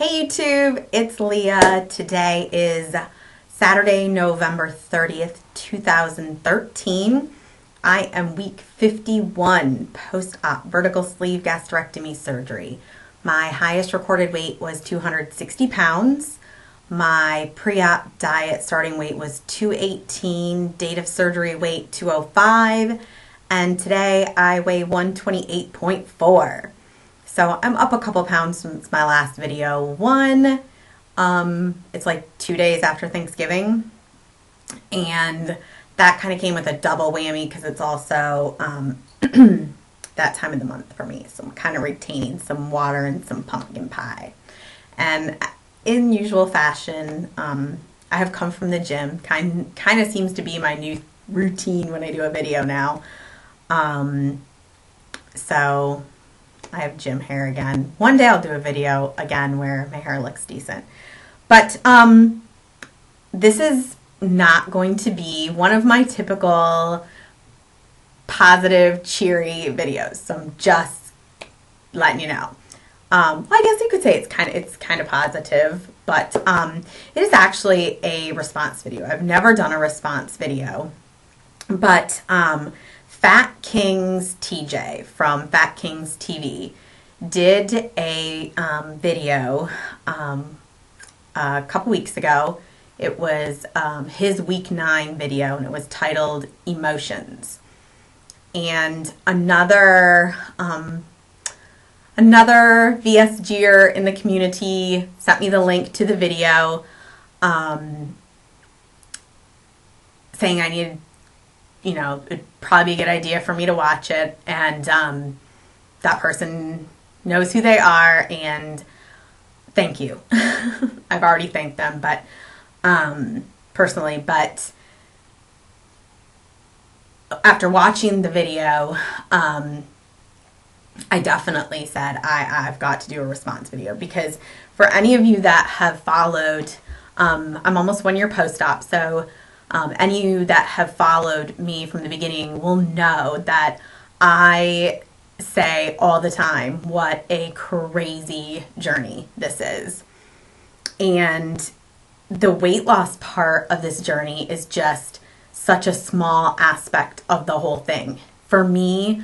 Hey YouTube, it's Leah. Today is Saturday, November 30th, 2013. I am week 51 post-op vertical sleeve gastrectomy surgery. My highest recorded weight was 260 pounds. My pre-op diet starting weight was 218, date of surgery weight 205, and today I weigh 128.4. So I'm up a couple pounds since my last video. It's like 2 days after Thanksgiving, and that kind of came with a double whammy because it's also that time of the month for me. So I'm kind of retaining some water and some pumpkin pie. And in usual fashion, I have come from the gym. Kind of seems to be my new routine when I do a video now. So I have gym hair again. One day I'll do a video again where my hair looks decent. But this is not going to be one of my typical positive, cheery videos. So I'm just letting you know. Well, I guess you could say it's kind of positive, but it is actually a response video. I've never done a response video, but FatKings TJ from FatKings TV did a video a couple weeks ago. It was his week 9 video, and it was titled Emotions. And another VSGer in the community sent me the link to the video, saying I needed, it'd probably be a good idea for me to watch it, and that person knows who they are, and thank you. I've already thanked them, but personally, but after watching the video, I definitely said I've got to do a response video, because for any of you that have followed, I'm almost 1 year post-op, so any of you that have followed me from the beginning will know that I say all the time what a crazy journey this is. And the weight loss part of this journey is just such a small aspect of the whole thing. For me,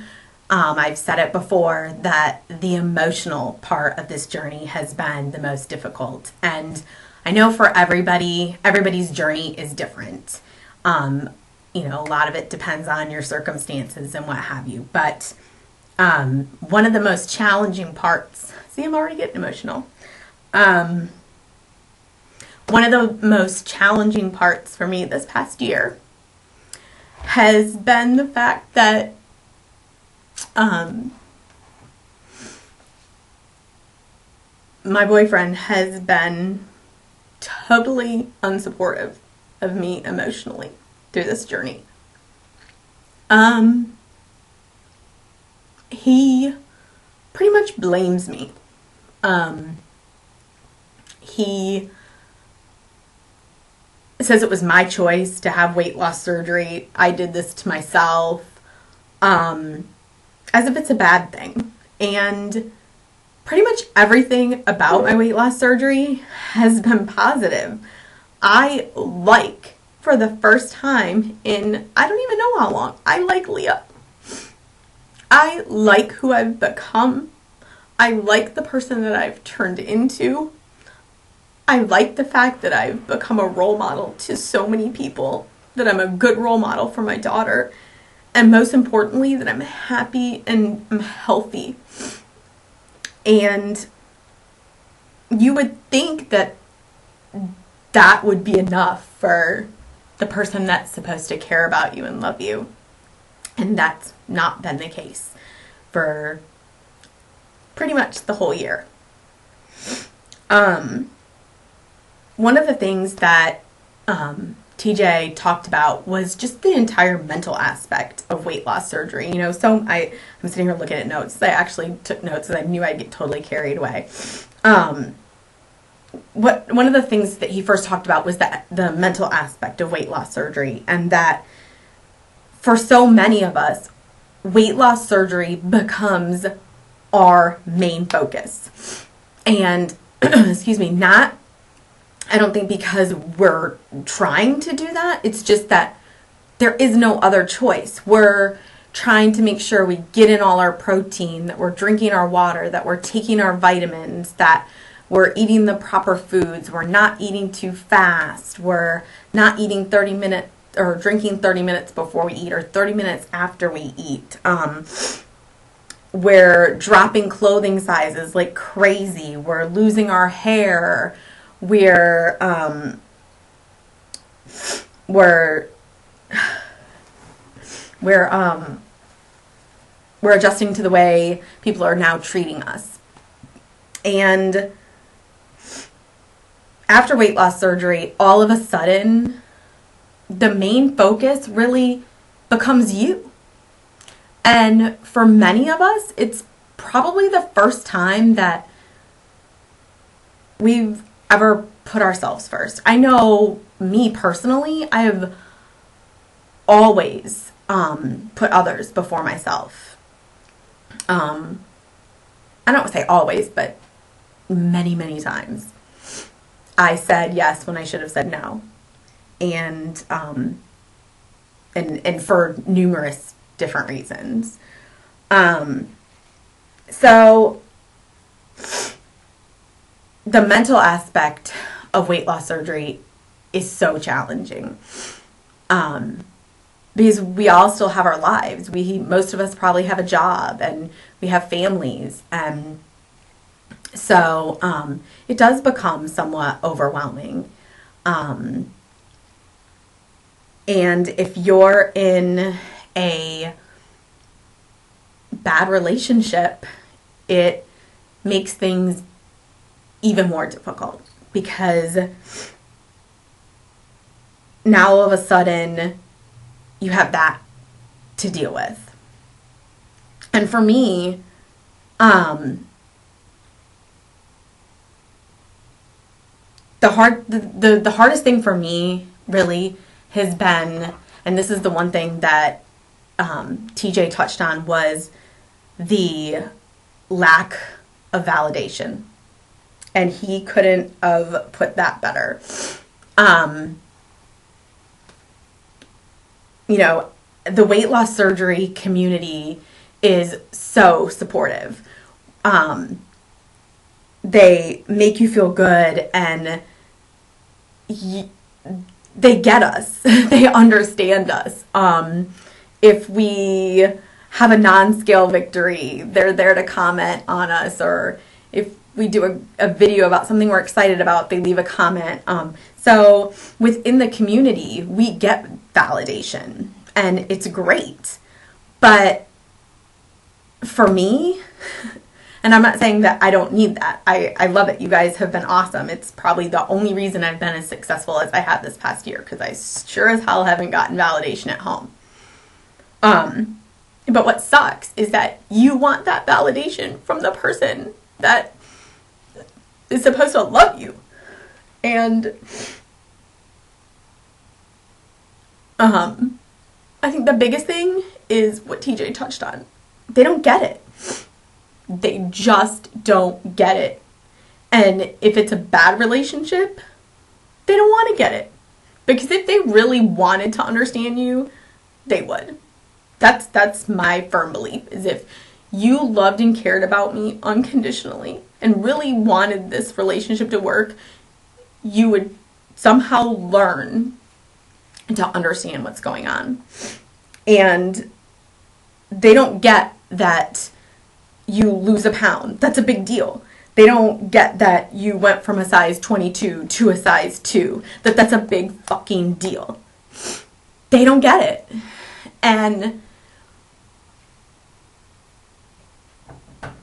I've said it before that the emotional part of this journey has been the most difficult. And I know for everybody's journey is different. A lot of it depends on your circumstances and what have you. But one of the most challenging parts, see, I'm already getting emotional. One of the most challenging parts for me this past year has been the fact that my boyfriend has been totally unsupportive of me emotionally through this journey. He pretty much blames me. He says it was my choice to have weight loss surgery. I did this to myself, as if it's a bad thing. And pretty much everything about my weight loss surgery has been positive. For the first time in, I don't even know how long, I like Leah. I like who I've become. I like the person that I've turned into. I like the fact that I've become a role model to so many people, that I'm a good role model for my daughter, and most importantly, that I'm happy and I'm healthy. And you would think that that would be enough for the person that's supposed to care about you and love you. And that's not been the case for pretty much the whole year. One of the things that TJ talked about was just the entire mental aspect of weight loss surgery. So I'm sitting here looking at notes. I actually took notes because I knew I'd get totally carried away. One of the things that he first talked about was the mental aspect of weight loss surgery, and that for so many of us, weight loss surgery becomes our main focus. And excuse me, not, I don't think because we're trying to do that. It's just that there is no other choice. We're trying to make sure we get in all our protein, that we're drinking our water, that we're taking our vitamins, that we're eating the proper foods, we're not eating too fast, we're not eating 30 minutes or drinking 30 minutes before we eat or 30 minutes after we eat. We're dropping clothing sizes like crazy. We're losing our hair. We're adjusting to the way people are now treating us. And after weight loss surgery, all of a sudden, the main focus really becomes you. And for many of us, it's probably the first time that we've ever put ourselves first. I know me personally, I have always put others before myself. I don't say always, but many, many times. I said yes when I should have said no. And for numerous different reasons. So the mental aspect of weight loss surgery is so challenging. Because we all still have our lives. Most of us probably have a job and we have families. And so it does become somewhat overwhelming. And if you're in a bad relationship, it makes things even more difficult, because now all of a sudden you have that to deal with. And for me, the hardest thing for me really has been, and this is the one thing that TJ touched on, was the lack of validation. And he couldn't have put that better. You know, the weight loss surgery community is so supportive. They make you feel good, and they get us. They understand us. If we have a non-scale victory, they're there to comment on us. Or if we do a video about something we're excited about, they leave a comment. So within the community, we get validation, and it's great. But for me, and I'm not saying that I don't need that. I love it. You guys have been awesome. It's probably the only reason I've been as successful as I have this past year, because I sure as hell haven't gotten validation at home. But what sucks is that you want that validation from the person that is supposed to love you. And I think the biggest thing is what TJ touched on. They don't get it. They just don't get it. And if it's a bad relationship, they don't want to get it. Because if they really wanted to understand you, they would. That's my firm belief, is if you loved and cared about me unconditionally and really wanted this relationship to work, you would somehow learn to understand what's going on. And they don't get that you lose a pound. That's a big deal. They don't get that you went from a size 22 to a size 2. That's a big fucking deal. They don't get it. And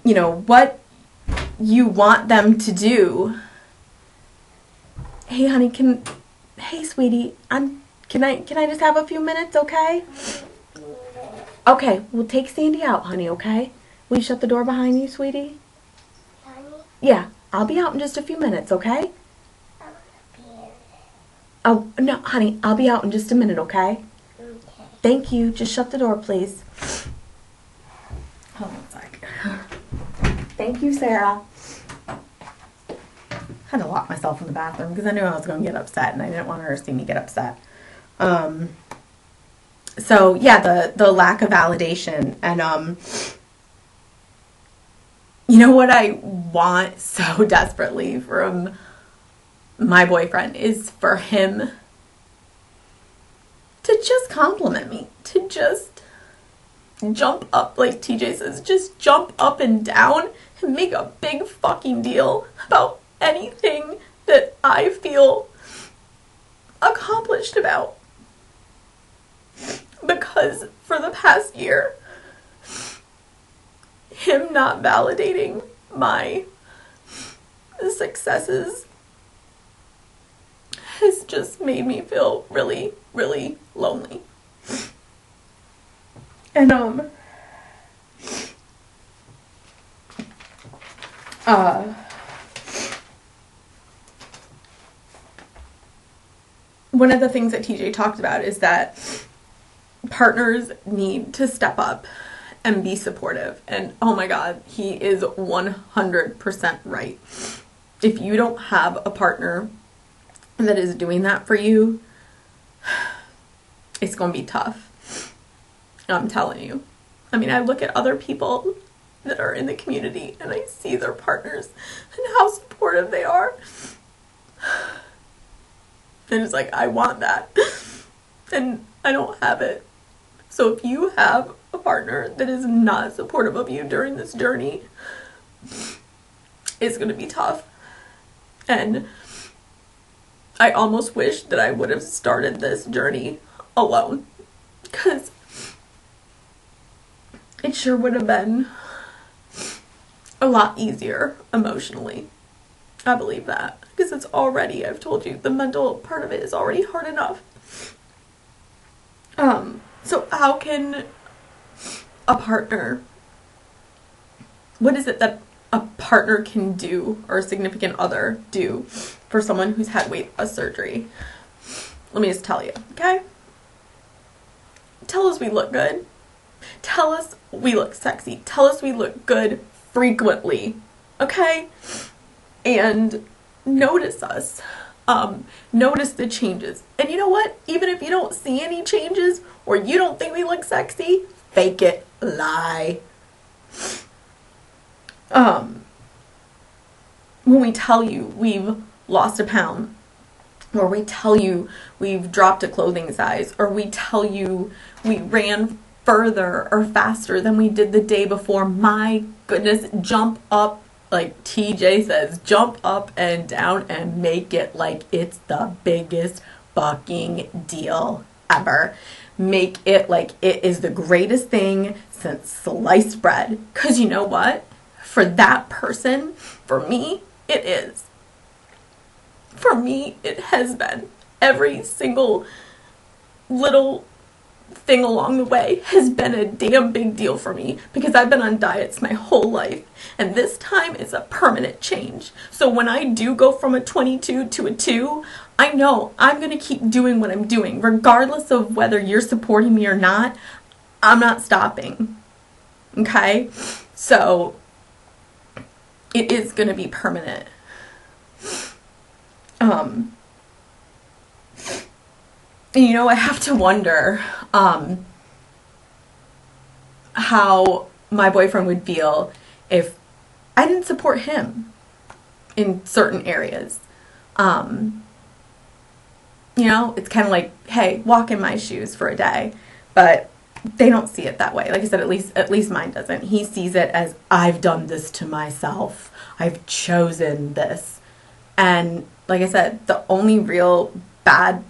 you know, what you want them to do. Hey honey, hey sweetie, can I just have a few minutes, okay? Okay, we'll take Sandy out, honey, okay? Will you shut the door behind you, sweetie? Honey? Yeah, I'll be out in just a few minutes, okay? Oh, no, honey, I'll be out in just a minute, okay? Okay. Thank you. Just shut the door, please. Hold on a sec. Thank you, Sarah. had to lock myself in the bathroom because I knew I was going to get upset and I didn't want her to see me get upset. So yeah, the lack of validation, and you know what I want so desperately from my boyfriend is for him to just compliment me, to just jump up, like TJ says, just jump up and down and make a big fucking deal about anything that I feel accomplished about. Because for the past year, him not validating my successes has just made me feel really, really lonely. And one of the things that TJ talked about is that partners need to step up and be supportive. And oh my God, he is 100% right. If you don't have a partner that is doing that for you, it's going to be tough. I'm telling you. I mean, I look at other people that are in the community and I see their partners and how supportive they are. And it's like, I want that. And I don't have it. So if you have a partner that is not supportive of you during this journey, it's going to be tough. And I almost wish that I would have started this journey alone, because it sure would have been a lot easier emotionally. I believe that, because it's already, I've told you, the mental part of it is already hard enough. So how can a partner, what is it that a partner can do, or a significant other do, for someone who's had weight loss surgery? Let me just tell you, okay? Tell us we look good. Tell us we look sexy. Tell us we look good frequently, okay? And notice us. Notice the changes. And you know what? Even if you don't see any changes, or you don't think we look sexy, fake it. Lie. When we tell you we've lost a pound, or we tell you we've dropped a clothing size, or we tell you we ran further or faster than we did the day before, my goodness, jump up, like TJ says, jump up and down and make it like it's the biggest fucking deal ever. Make it like it is the greatest thing since sliced bread. Because you know what? For that person, for me, it is. For me, it has been. Every single little thing along the way has been a damn big deal for me, because I've been on diets my whole life, and this time is a permanent change. So when I do go from a 22 to a 2, I know I'm going to keep doing what I'm doing, regardless of whether you're supporting me or not. I'm not stopping. Okay? So it is going to be permanent. You know, I have to wonder how my boyfriend would feel if I didn't support him in certain areas. You know, it's kind of like, hey, walk in my shoes for a day. But they don't see it that way. Like I said, at least mine doesn't. He sees it as, I've done this to myself. I've chosen this. And like I said, the only real bad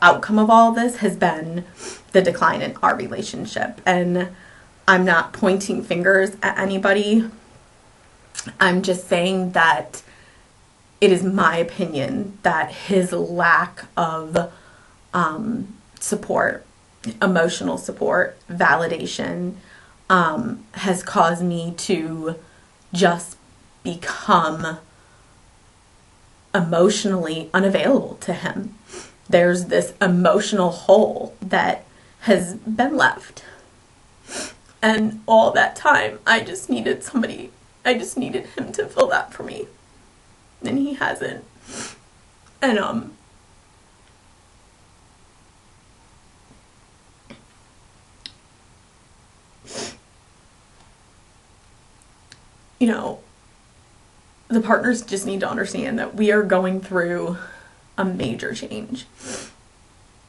outcome of all this has been the decline in our relationship. And I'm not pointing fingers at anybody. I'm just saying that it is my opinion that his lack of support, emotional support, validation, has caused me to just become emotionally unavailable to him. There's this emotional hole that has been left. And all that time, I just needed him to fill that for me. and he hasn't. And you know, the partners just need to understand that we are going through a major change.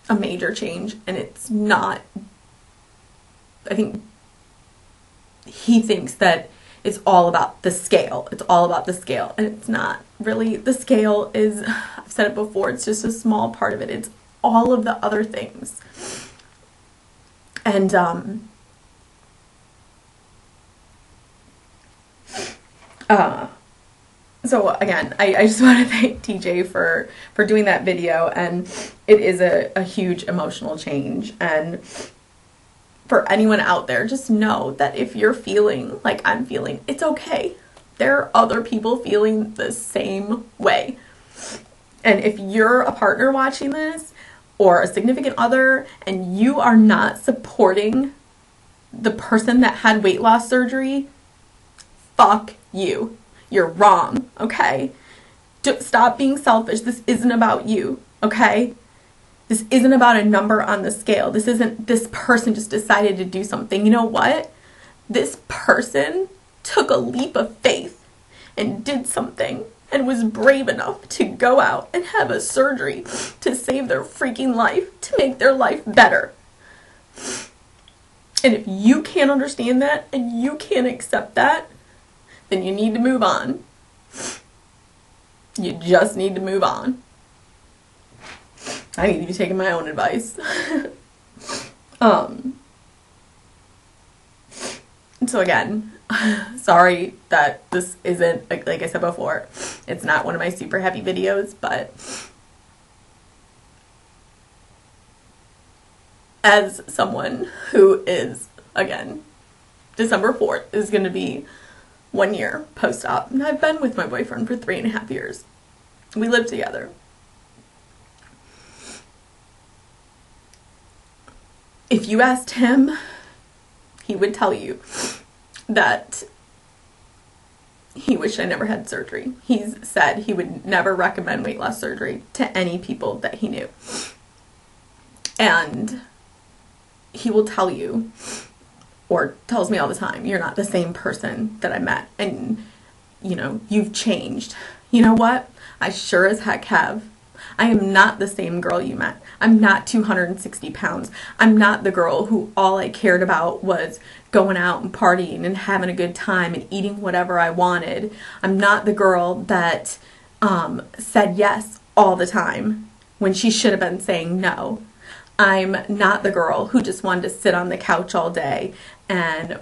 And it's not, I think he thinks that it's all about the scale. It's all about the scale. And it's not really. The scale is, I've said it before, it's just a small part of it. It's all of the other things. And so again, I just want to thank TJ for doing that video, and it is a huge emotional change. And for anyone out there, just know that if you're feeling like I'm feeling, it's okay. There are other people feeling the same way. And if you're a partner watching this, or a significant other, and you are not supporting the person that had weight loss surgery, fuck you. You're wrong, okay? Stop being selfish. This isn't about you, okay? This isn't about a number on the scale. This isn't this person just decided to do something. You know what? This person took a leap of faith and did something and was brave enough to go out and have a surgery to save their freaking life, to make their life better. And if you can't understand that and you can't accept that, then you need to move on. You just need to move on. I need to be taking my own advice. So again, sorry that this isn't, like I said before, it's not one of my super heavy videos, but as someone who is, again, December 4th is going to be 1 year post-op, and I've been with my boyfriend for 3.5 years. We live together. If you asked him, he would tell you that he wished I never had surgery. He's said he would never recommend weight loss surgery to any people that he knew. And he will tell you, or tells me all the time, you're not the same person that I met. And, you know, you've changed. You know what? I sure as heck have. I am not the same girl you met. I'm not 260 pounds. I'm not the girl who all I cared about was going out and partying and having a good time and eating whatever I wanted. I'm not the girl that said yes all the time when she should have been saying no. I'm not the girl who just wanted to sit on the couch all day and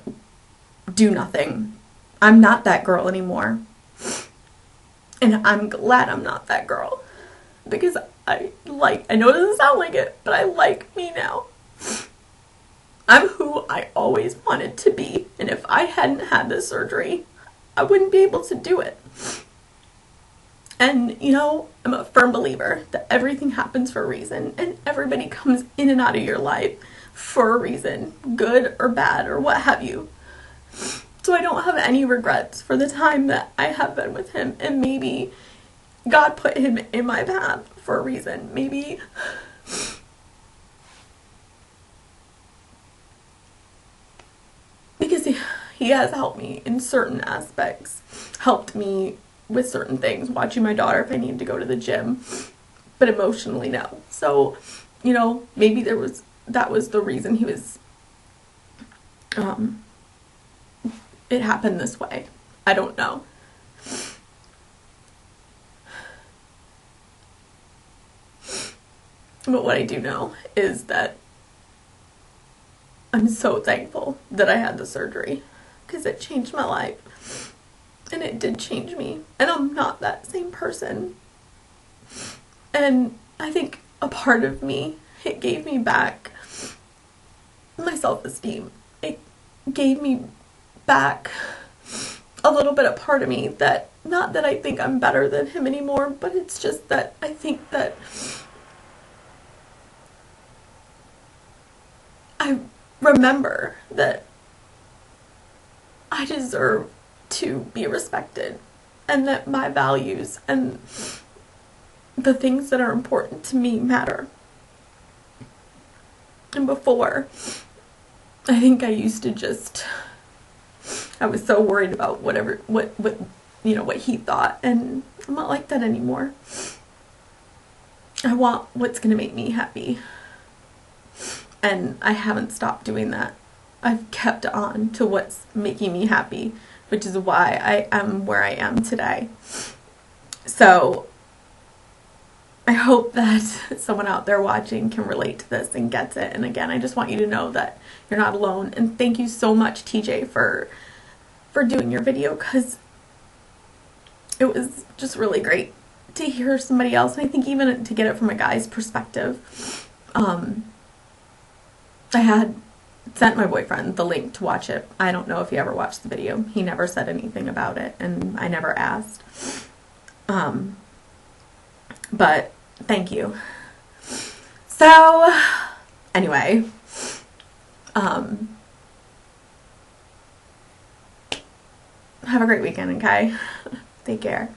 do nothing. I'm not that girl anymore. And I'm glad I'm not that girl. Because I know it doesn't sound like it, but I like me now. I'm who I always wanted to be. And if I hadn't had this surgery, I wouldn't be able to do it. And, you know, I'm a firm believer that everything happens for a reason. And everybody comes in and out of your life for a reason. Good or bad or what have you. So I don't have any regrets for the time that I have been with him. And maybe God put him in my path for a reason. Maybe because he has helped me in certain aspects. Helped me with certain things. Watching my daughter if I needed to go to the gym. But emotionally, no. So, you know, maybe that was the reason he was, it happened this way. I don't know. But what I do know is that I'm so thankful that I had the surgery, because it changed my life. And it did change me. And I'm not that same person. And I think a part of me, it gave me back my self-esteem. It gave me back a little bit of part of me that, not that I think I'm better than him anymore, but it's just that I think that I remember that I deserve to be respected and that my values and the things that are important to me matter. And before, I think I used to I was so worried about what he thought, and I'm not like that anymore. I want what's going to make me happy. And I haven't stopped doing that. I've kept on to what's making me happy, which is why I am where I am today. So I hope that someone out there watching can relate to this and gets it. And again, I just want you to know that you're not alone. And thank you so much, TJ, for doing your video, because it was just really great to hear somebody else. And I think even to get it from a guy's perspective. I had sent my boyfriend the link to watch it. I don't know if he ever watched the video. He never said anything about it, and I never asked. But thank you. So anyway, have a great weekend, okay? Take care.